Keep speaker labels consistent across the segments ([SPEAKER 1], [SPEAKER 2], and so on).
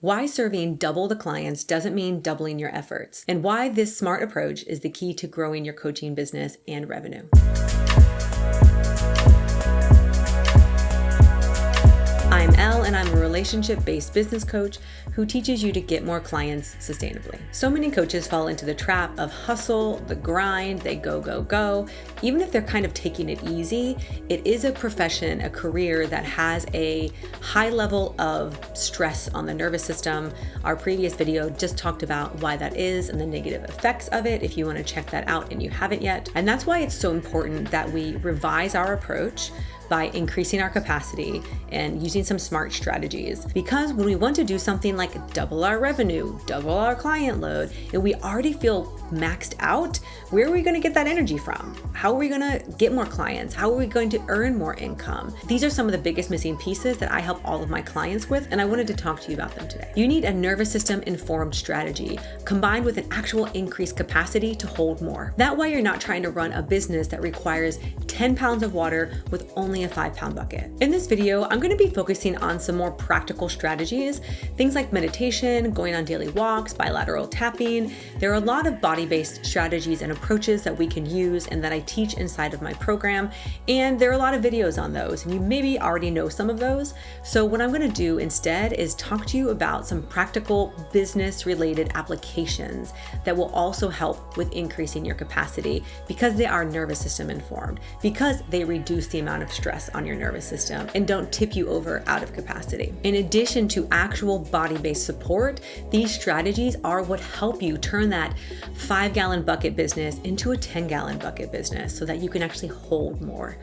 [SPEAKER 1] Why serving double the clients doesn't mean doubling your efforts, and why this smart approach is the key to growing your coaching business and revenue. I'm Elle, and I'm a relationship-based business coach who teaches you to get more clients sustainably. So many coaches fall into the trap of hustle, the grind, they go, go, go. Even if they're kind of taking it easy, it is a profession, a career that has a high level of stress on the nervous system. Our previous video just talked about why that is and the negative effects of it, if you want to check that out and you haven't yet. And that's why it's so important that we revise our approach by increasing our capacity and using some smart strategies. Because when we want to do something like double our revenue, double our client load, and we already feel maxed out, where are we going to get that energy from? How are we going to get more clients? How are we going to earn more income? These are some of the biggest missing pieces that I help all of my clients with, and I wanted to talk to you about them today. You need a nervous system informed strategy combined with an actual increased capacity to hold more. That way you're not trying to run a business that requires 10 pounds of water with only a 5-pound bucket. In this video, I'm going to be focusing on some more practical strategies, things like meditation, going on daily walks, bilateral tapping. There are a lot of body-based strategies and approaches that we can use and that I teach inside of my program. And there are a lot of videos on those, and you maybe already know some of those. So what I'm going to do instead is talk to you about some practical business-related applications that will also help with increasing your capacity because they are nervous system informed, because they reduce the amount of stress on your nervous system and don't tip you over out of capacity. In addition to actual body-based support, these strategies are what help you turn that 5-gallon bucket business into a 10-gallon bucket business so that you can actually hold more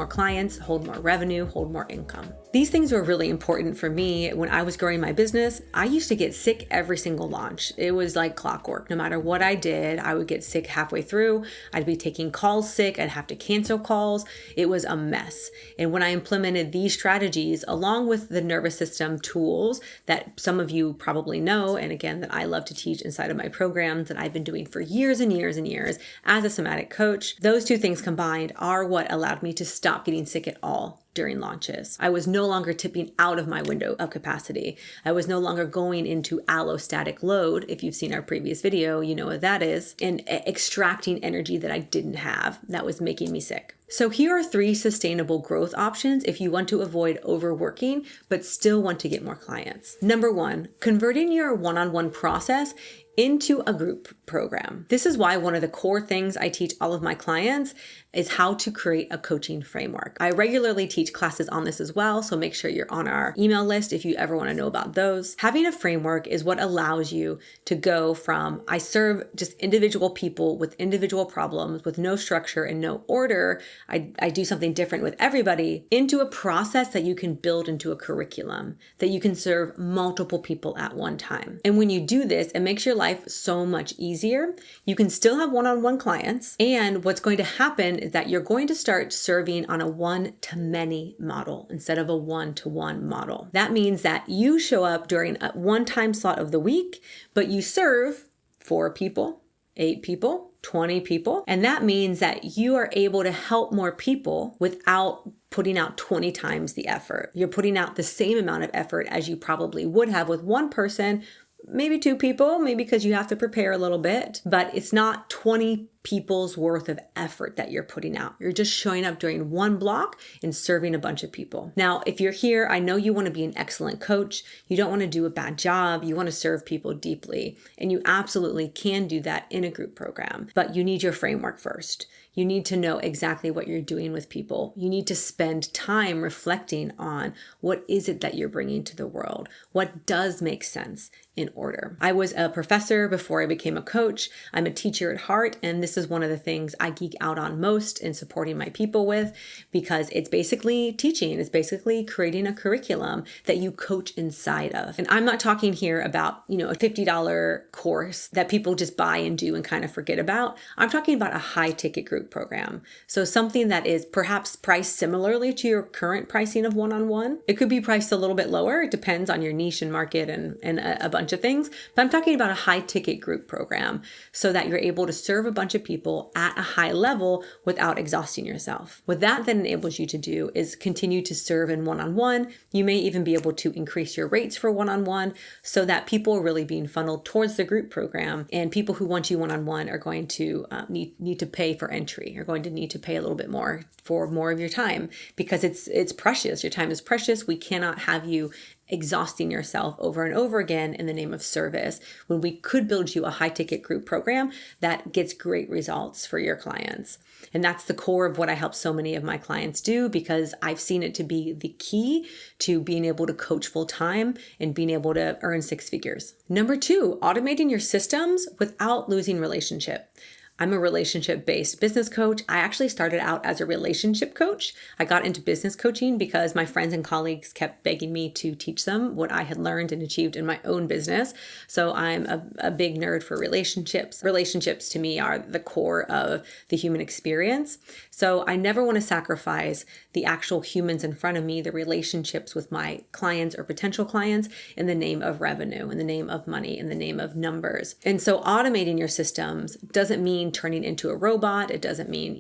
[SPEAKER 1] clients, hold more revenue, hold more income. These things were really important for me when I was growing my business. I used to get sick every single launch. It was like clockwork. No matter what I did, I would get sick halfway through. I'd be taking calls sick. I'd have to cancel calls. It was a mess. And when I implemented these strategies, along with the nervous system tools that some of you probably know, and again, that I love to teach inside of my programs that I've been doing for years and years and years as a somatic coach, those two things combined are what allowed me to stop getting sick at all during launches. I was no longer tipping out of my window of capacity. I was no longer going into allostatic load. If you've seen our previous video, you know what that is, and extracting energy that I didn't have that was making me sick. So here are 3 sustainable growth options if you want to avoid overworking, but still want to get more clients. Number 1, converting your one-on-one process into a group program. This is why one of the core things I teach all of my clients is how to create a coaching framework. I regularly teach classes on this as well, so make sure you're on our email list if you ever want to know about those. Having a framework is what allows you to go from I serve just individual people with individual problems with no structure and no order, I do something different with everybody, into a process that you can build into a curriculum, that you can serve multiple people at one time. And when you do this, it makes your life so much easier. You can still have one-on-one clients, and what's going to happen is that you're going to start serving on a one-to-many model instead of a one-to-one model. That means that you show up during a one-time slot of the week, but you serve 4 people, 8 people, 20 people. And that means that you are able to help more people without putting out 20 times the effort. You're putting out the same amount of effort as you probably would have with one person, maybe 2 people, maybe because you have to prepare a little bit, but it's not 20 people's worth of effort that you're putting out. You're just showing up during one block and serving a bunch of people. Now, if you're here, I know you want to be an excellent coach. You don't want to do a bad job. You want to serve people deeply, and you absolutely can do that in a group program, but you need your framework first. You need to know exactly what you're doing with people. You need to spend time reflecting on what is it that you're bringing to the world? What does make sense in order? I was a professor before I became a coach. I'm a teacher at heart, and this is one of the things I geek out on most in supporting my people with, because it's basically teaching. It's basically creating a curriculum that you coach inside of. And I'm not talking here about, a $50 course that people just buy and do and kind of forget about. I'm talking about a high ticket group program. So something that is perhaps priced similarly to your current pricing of one-on-one. It could be priced a little bit lower. It depends on your niche and market and a bunch of things. But I'm talking about a high ticket group program so that you're able to serve a bunch of people at a high level without exhausting yourself. What that then enables you to do is continue to serve in one-on-one. You may even be able to increase your rates for one-on-one so that people are really being funneled towards the group program, and people who want you one-on-one are going to need to pay for entry, are going to need to pay a little bit more for more of your time, because it's precious. Your time is precious. We cannot have you exhausting yourself over and over again in the name of service, when we could build you a high ticket group program that gets great results for your clients. And that's the core of what I help so many of my clients do, because I've seen it to be the key to being able to coach full time and being able to earn six figures. Number 2, automating your systems without losing relationship. I'm a relationship-based business coach. I actually started out as a relationship coach. I got into business coaching because my friends and colleagues kept begging me to teach them what I had learned and achieved in my own business. So I'm a big nerd for relationships. Relationships to me are the core of the human experience. So I never want to sacrifice the actual humans in front of me, the relationships with my clients or potential clients, in the name of revenue, in the name of money, in the name of numbers. And so automating your systems doesn't mean turning into a robot. It doesn't mean,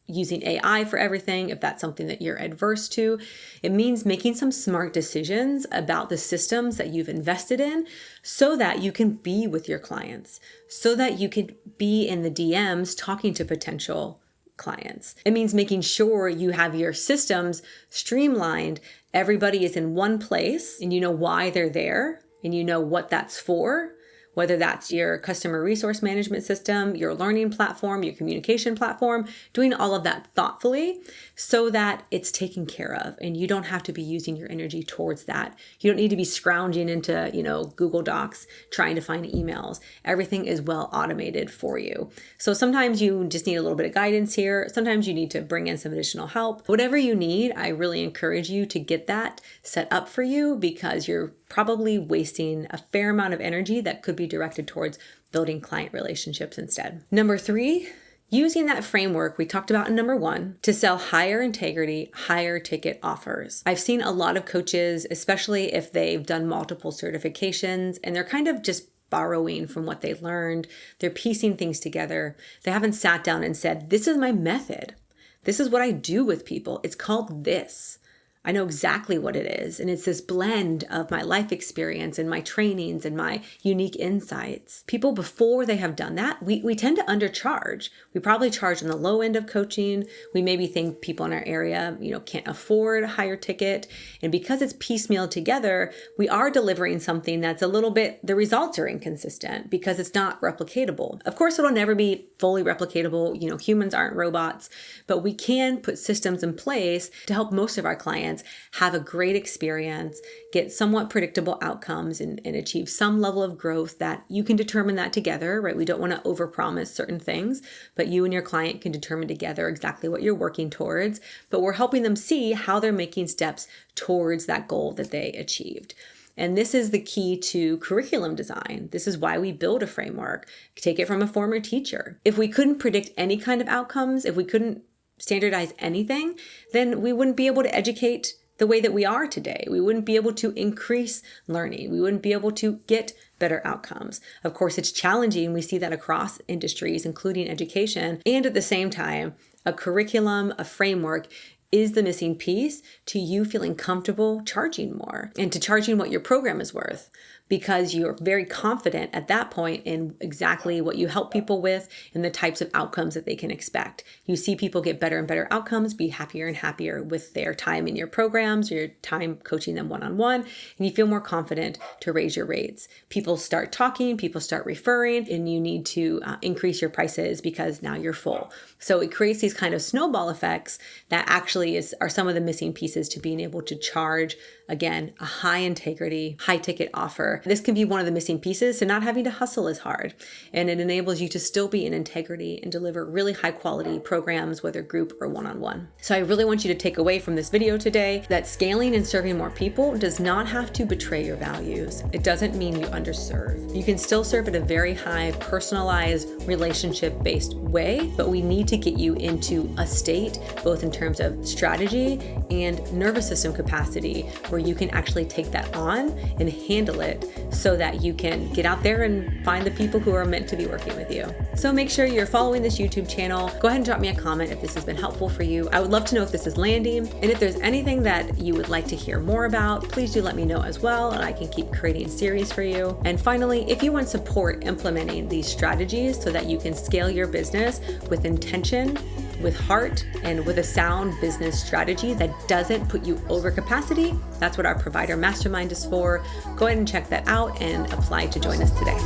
[SPEAKER 1] using AI for everything, if that's something that you're adverse to. It means making some smart decisions about the systems that you've invested in so that you can be with your clients, so that you can be in the DMs talking to potential clients. It means making sure you have your systems streamlined. Everybody is in one place and you know why they're there and you know what that's for. Whether that's your customer resource management system, your learning platform, your communication platform, doing all of that thoughtfully so that it's taken care of and you don't have to be using your energy towards that. You don't need to be scrounging into, Google Docs, trying to find emails. Everything is well automated for you. So sometimes you just need a little bit of guidance here. Sometimes you need to bring in some additional help. Whatever you need, I really encourage you to get that set up for you, because you're probably wasting a fair amount of energy that could be directed towards building client relationships instead. Number 3, using that framework we talked about in number 1 to sell higher integrity, higher ticket offers. I've seen a lot of coaches, especially if they've done multiple certifications and they're kind of just borrowing from what they learned. They're piecing things together. They haven't sat down and said, this is my method. This is what I do with people. It's called this. I know exactly what it is. And it's this blend of my life experience and my trainings and my unique insights. People, before they have done that, we tend to undercharge. We probably charge on the low end of coaching. We maybe think people in our area, can't afford a higher ticket. And because it's piecemeal together, we are delivering something that's a little bit, the results are inconsistent because it's not replicatable. Of course, it'll never be fully replicatable. Humans aren't robots, but we can put systems in place to help most of our clients have a great experience, get somewhat predictable outcomes, and achieve some level of growth that you can determine that together, right? We don't want to overpromise certain things, but you and your client can determine together exactly what you're working towards. But we're helping them see how they're making steps towards that goal that they achieved. And this is the key to curriculum design. This is why we build a framework. Take it from a former teacher. If we couldn't predict any kind of outcomes, if we couldn't standardize anything, then we wouldn't be able to educate the way that we are today. We wouldn't be able to increase learning. We wouldn't be able to get better outcomes. Of course, it's challenging. We see that across industries, including education. And at the same time, a curriculum, a framework is the missing piece to you feeling comfortable charging more and to charging what your program is worth, because you're very confident at that point in exactly what you help people with and the types of outcomes that they can expect. You see people get better and better outcomes, be happier and happier with their time in your programs, your time coaching them one-on-one, and you feel more confident to raise your rates. People start talking, people start referring, and you need to increase your prices because now you're full. So it creates these kind of snowball effects that actually are some of the missing pieces to being able to charge, again, a high integrity, high ticket offer. This can be one of the missing pieces to not having to hustle as hard. And it enables you to still be in integrity and deliver really high quality programs, whether group or one-on-one. So I really want you to take away from this video today that scaling and serving more people does not have to betray your values. It doesn't mean you underserve. You can still serve at a very high, personalized, relationship-based way, but we need to get you into a state, both in terms of strategy and nervous system capacity, where where you can actually take that on and handle it so that you can get out there and find the people who are meant to be working with you. So make sure you're following this YouTube channel. Go ahead and drop me a comment if this has been helpful for you. I would love to know if this is landing. And if there's anything that you would like to hear more about, please do let me know as well, and I can keep creating series for you. And finally, if you want support implementing these strategies so that you can scale your business with intention, with heart, and with a sound business strategy that doesn't put you over capacity, that's what our Provider Mastermind is for. Go ahead and check that out and apply to join us today.